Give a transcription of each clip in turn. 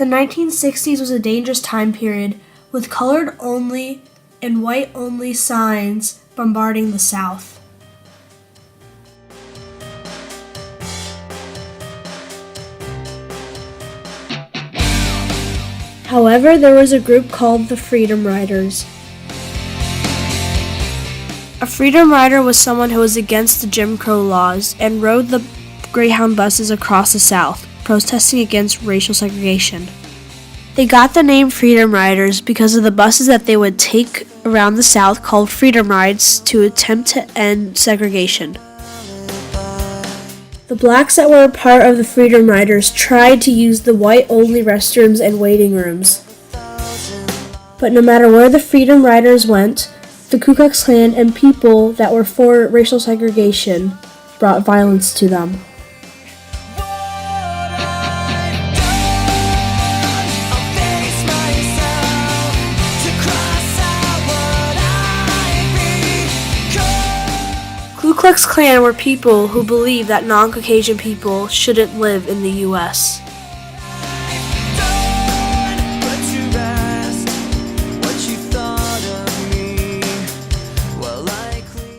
The 1960s was a dangerous time period, with colored-only and white-only signs bombarding the South. However, there was a group called the Freedom Riders. A Freedom Rider was someone who was against the Jim Crow laws and rode the Greyhound buses across the South, protesting against racial segregation. They got the name Freedom Riders because of the buses that they would take around the South called Freedom Rides to attempt to end segregation. The blacks that were a part of the Freedom Riders tried to use the white-only restrooms and waiting rooms. But no matter where the Freedom Riders went, the Ku Klux Klan and people that were for racial segregation brought violence to them. Ku Klux Klan were people who believed that non-Caucasian people shouldn't live in the U.S.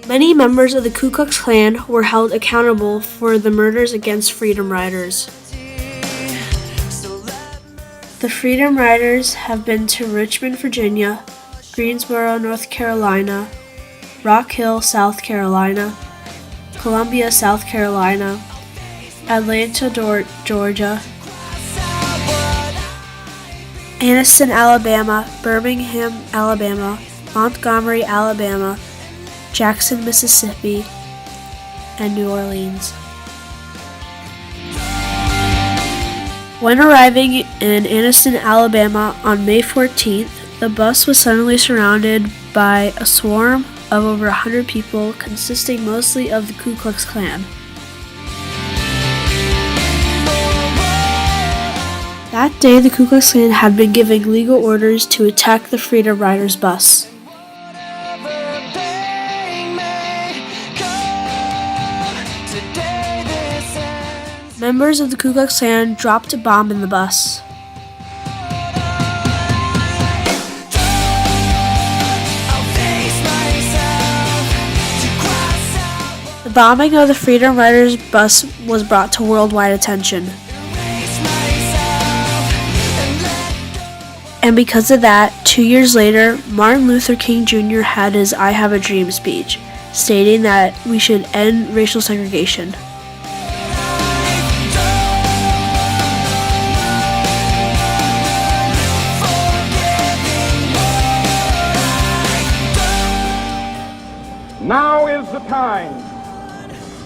Many members of the Ku Klux Klan were held accountable for the murders against Freedom Riders. The Freedom Riders have been to Richmond, Virginia, Greensboro, North Carolina, Rock Hill, South Carolina, Columbia, South Carolina, Atlanta, Georgia, Anniston, Alabama, Birmingham, Alabama, Montgomery, Alabama, Jackson, Mississippi, and New Orleans. When arriving in Anniston, Alabama on May 14th, the bus was suddenly surrounded by a swarm of over 100 people consisting mostly of the Ku Klux Klan. That day, the Ku Klux Klan had been giving legal orders to attack the Freedom Riders bus. Members of the Ku Klux Klan dropped a bomb in the bus. The bombing of the Freedom Riders bus was brought to worldwide attention. And because of that, 2 years later, Martin Luther King Jr. had his I Have a Dream speech, stating that we should end racial segregation. Now is the time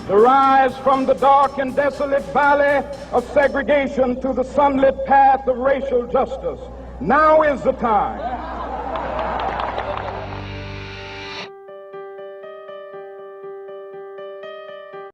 to rise from the dark and desolate valley of segregation to the sunlit path of racial justice. Now is the time.